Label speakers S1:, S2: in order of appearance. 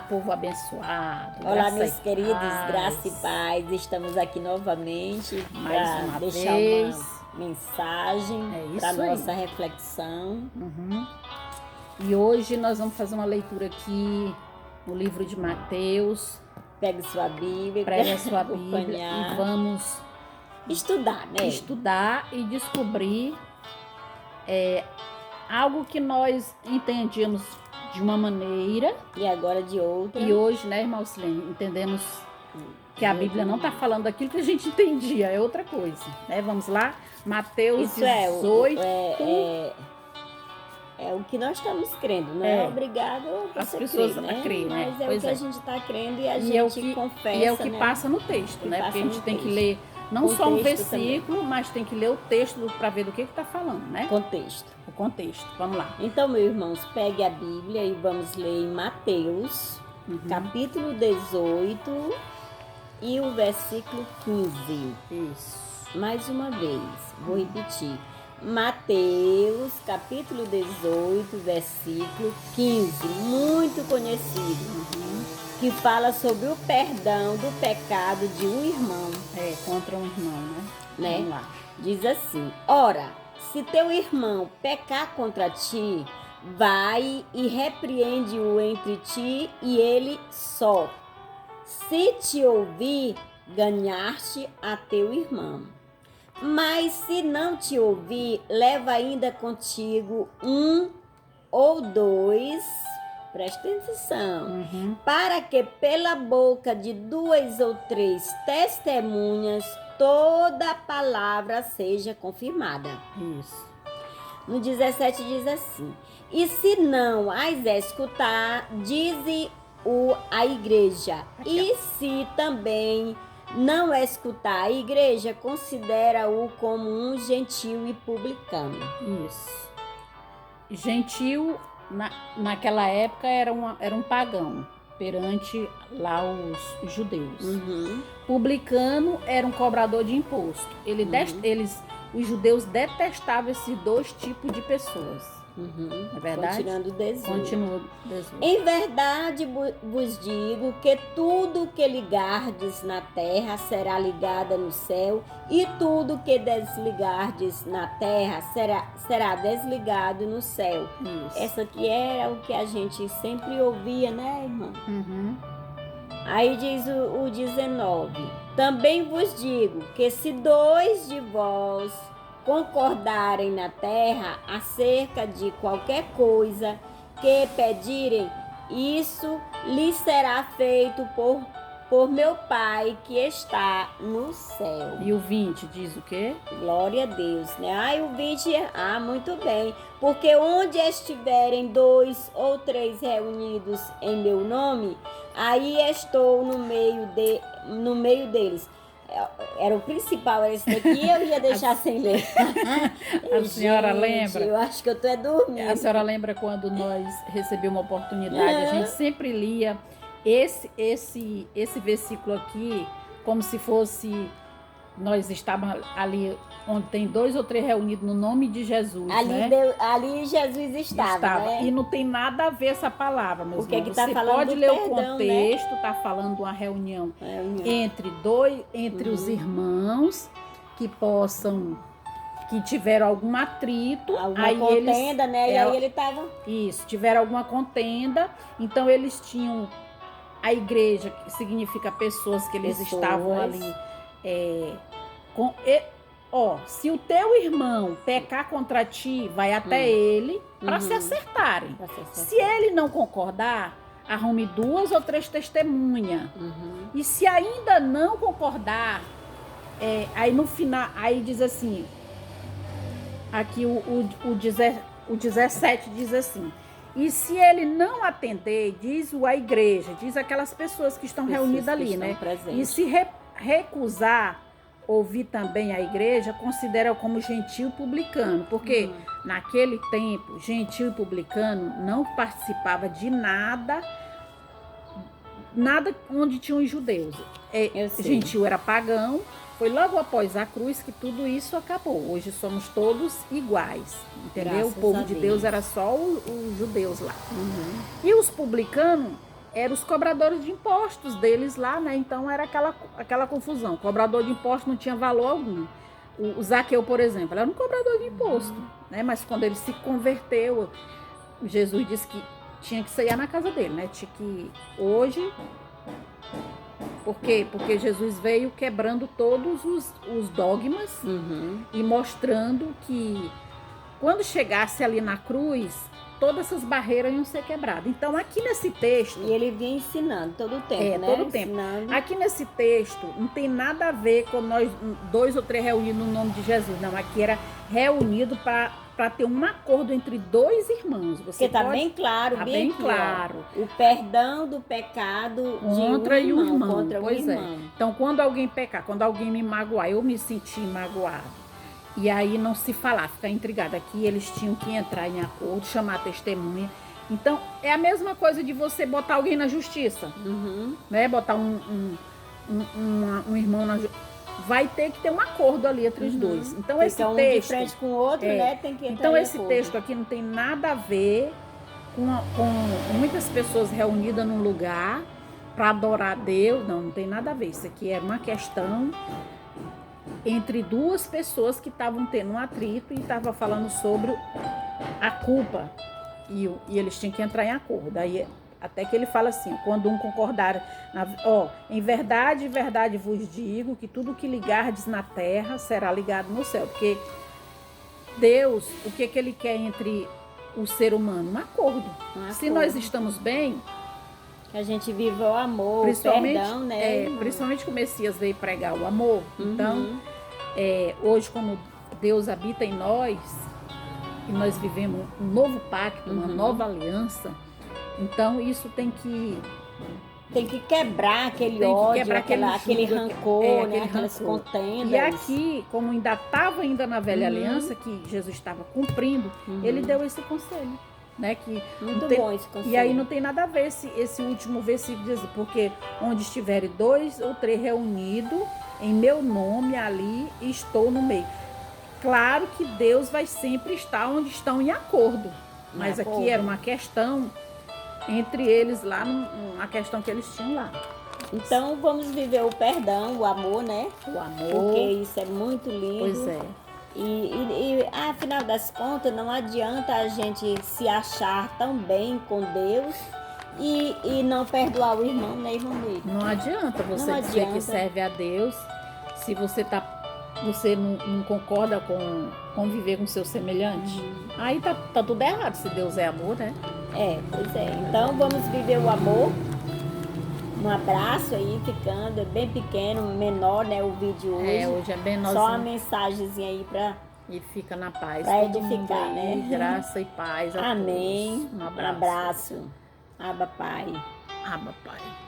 S1: Povo abençoado.
S2: Olá,
S1: graça
S2: meus
S1: e
S2: queridos,
S1: paz.
S2: graça e paz. Estamos aqui novamente
S1: Mais
S2: para
S1: uma
S2: deixar
S1: vez.
S2: uma mensagem
S1: É
S2: para
S1: isso aí.
S2: nossa reflexão.
S1: E hoje nós vamos fazer uma leitura aqui no livro de Mateus.
S2: Pegue sua Bíblia,
S1: Prega a
S2: para
S1: sua Bíblia
S2: acompanhar.
S1: e vamos
S2: Estudar, né?
S1: estudar e descobrir algo que nós entendíamos de uma maneira
S2: E agora de outra.
S1: e hoje, né, irmã Silene, entendemos que a Bíblia não está falando aquilo que a gente entendia, é outra coisa, né? Vamos lá, Mateus
S2: Isso
S1: 18.
S2: é o que nós estamos crendo, não é,
S1: É.
S2: obrigado a
S1: As
S2: você
S1: pessoas
S2: crer, né?
S1: a crer, né?
S2: Mas é
S1: Pois
S2: o que
S1: é.
S2: a gente está crendo e a
S1: E é o
S2: gente
S1: que,
S2: confessa,
S1: e é o que
S2: né?
S1: passa no texto,
S2: Que
S1: né?
S2: passa
S1: Porque a gente
S2: no
S1: tem que
S2: texto.
S1: ler não só um
S2: Contexto
S1: versículo, mas tem que ler o texto para ver do que está falando, né?
S2: Contexto.
S1: O contexto. Vamos lá.
S2: Então, meus irmãos, pegue a Bíblia e vamos ler em Mateus, capítulo 18 e o versículo 15.
S1: Isso.
S2: Mais uma vez, vou repetir. Mateus, capítulo 18, versículo 15. Muito conhecido. Que fala sobre o perdão do pecado de um irmão,
S1: Contra um irmão,
S2: né?
S1: Vamos lá.
S2: Diz assim: ora, se teu irmão pecar contra ti, vai e repreende-o entre ti e ele só. Se te ouvir, ganhaste a teu irmão. Mas se não te ouvir, leva ainda contigo um ou dois, presta atenção, para que pela boca de duas ou três testemunhas toda palavra seja confirmada.
S1: Isso.
S2: No 17 diz assim: e se não as escutar, dize-o à igreja. E se também não escutar a igreja, considera-o como um gentil e publicano.
S1: Isso. Gentil, naquela época, era um pagão perante lá os judeus. Publicano era um cobrador de imposto. Os judeus detestavam esses dois tipos de pessoas. É verdade?
S2: Continuando o 18.
S1: Continua 18.
S2: Em verdade vos digo que tudo que ligardes na terra será ligado no céu, e tudo que desligardes na terra será desligado no céu.
S1: Isso.
S2: Essa aqui era o que a gente sempre ouvia, né, irmã?
S1: Uhum.
S2: Aí diz o 19: também vos digo que se dois de vós concordarem na terra acerca de qualquer coisa que pedirem, isso lhes será feito por meu Pai que está no céu.
S1: E o 20 diz o quê?
S2: Glória a Deus, né? O 20, muito bem. Porque onde estiverem dois ou três reunidos em meu nome, aí estou no meio deles. Era o principal, era esse daqui, eu ia deixar sem ler.
S1: A senhora lembra?
S2: Eu acho que eu tô dormindo.
S1: A senhora lembra quando nós recebemos uma oportunidade, a gente sempre lia esse versículo aqui como se fosse, nós estávamos ali onde tem dois ou três reunidos no nome de Jesus,
S2: Ali Jesus estava, né?
S1: E não tem nada a ver essa palavra, meus
S2: O que
S1: irmãos.
S2: que tá
S1: Você
S2: falando
S1: pode
S2: do
S1: ler
S2: perdão,
S1: o contexto, tá falando de uma reunião entre os irmãos que tiveram algum atrito,
S2: alguma contenda, né? E aí ele tava...
S1: Isso, tiveram alguma contenda, então eles tinham a igreja, que significa pessoas que eles estavam ali se o teu irmão pecar contra ti, vai até ele para se acertarem. Se ele não concordar, arrume duas ou três testemunhas. E se ainda não concordar, aí no final, aí diz assim, aqui o 17 diz assim: e se ele não atender, diz-o à igreja, diz aquelas pessoas que estão reunidas ali, né?
S2: Presentes.
S1: E se recusar ouvir também a igreja, considera como gentil publicano, porque naquele tempo, gentil e publicano não participava de nada onde tinham os judeus. Gentil era pagão, foi logo após a cruz que tudo isso acabou. Hoje somos todos iguais, entendeu?
S2: Graças
S1: o povo
S2: a
S1: de
S2: Deus.
S1: Deus era só os judeus lá. E os publicanos eram os cobradores de impostos deles lá, né? Então era aquela confusão. O cobrador de impostos não tinha valor algum. O Zaqueu, por exemplo, era um cobrador de imposto, né? Mas quando ele se converteu, Jesus disse que tinha que sair na casa dele, né? Tinha que hoje. Por quê? Porque Jesus veio quebrando todos os dogmas e mostrando que quando chegasse ali na cruz, todas essas barreiras iam ser quebradas. Então, aqui nesse texto...
S2: E ele vinha ensinando todo o tempo, né?
S1: Todo o tempo. Aqui nesse texto, não tem nada a ver com nós 2 ou 3 reunidos no nome de Jesus. Não, aqui era reunido para ter um acordo entre 2 irmãos.
S2: Porque está bem claro, bem claro. O perdão do pecado
S1: contra
S2: de um irmão.
S1: Contra pois é. Então, quando alguém pecar, quando alguém me magoar, eu me senti magoado. E aí não se falar, ficar intrigado. Aqui eles tinham que entrar em acordo, chamar a testemunha. Então, é a mesma coisa de você botar alguém na justiça. Né? Botar um irmão na justiça. Vai ter que ter um acordo ali entre os dois. Então, esse
S2: um
S1: texto...
S2: de frente com o outro, né? Tem que entrar
S1: então,
S2: em
S1: esse
S2: acordo.
S1: texto aqui não tem nada a ver com muitas pessoas reunidas num lugar para adorar a Deus. Não tem nada a ver. Isso aqui é uma questão... entre 2 pessoas que estavam tendo um atrito e estavam falando sobre a culpa. E eles tinham que entrar em acordo. Aí, até que ele fala assim, quando um concordar, em verdade, verdade vos digo, que tudo que ligardes na terra será ligado no céu. Porque Deus, o que ele quer entre o ser humano? Um acordo. Se nós estamos bem...
S2: que a gente vive o amor, o perdão, né?
S1: Principalmente que o Messias veio pregar o amor. Então, hoje, como Deus habita em nós, e nós vivemos um novo pacto, uma nova aliança, então isso tem que
S2: quebrar aquele ódio, aquele rancor, né? Aquelas contendas.
S1: E aqui, como ainda estava na velha aliança, que Jesus estava cumprindo, ele deu esse conselho. Né, que
S2: muito bom esse conselho.
S1: E aí não tem nada a ver esse último versículo diz, porque onde estiverem 2 ou 3 reunidos em meu nome, ali estou no meio. Claro que Deus vai sempre estar onde estão em acordo, mas aqui era uma questão entre eles lá, uma questão que eles tinham lá.
S2: Então vamos viver o perdão, o amor, né?
S1: O amor.
S2: Porque isso é muito lindo.
S1: Pois é.
S2: E afinal das contas, não adianta a gente se achar tão bem com Deus e não perdoar o irmão, né, irmão?
S1: Não adianta você dizer que serve a Deus se você não concorda com conviver com seu semelhante. Aí tá tudo errado, se Deus é amor, né?
S2: Pois é. Então vamos viver o amor. Um abraço aí, ficando bem pequeno, menor, né, o vídeo hoje.
S1: Hoje é bem
S2: só uma mensagenzinha aí
S1: e fica na paz.
S2: Para edificar, né?
S1: Graça e paz a
S2: Amém.
S1: todos.
S2: Um abraço. Abba Pai.
S1: Abba Pai.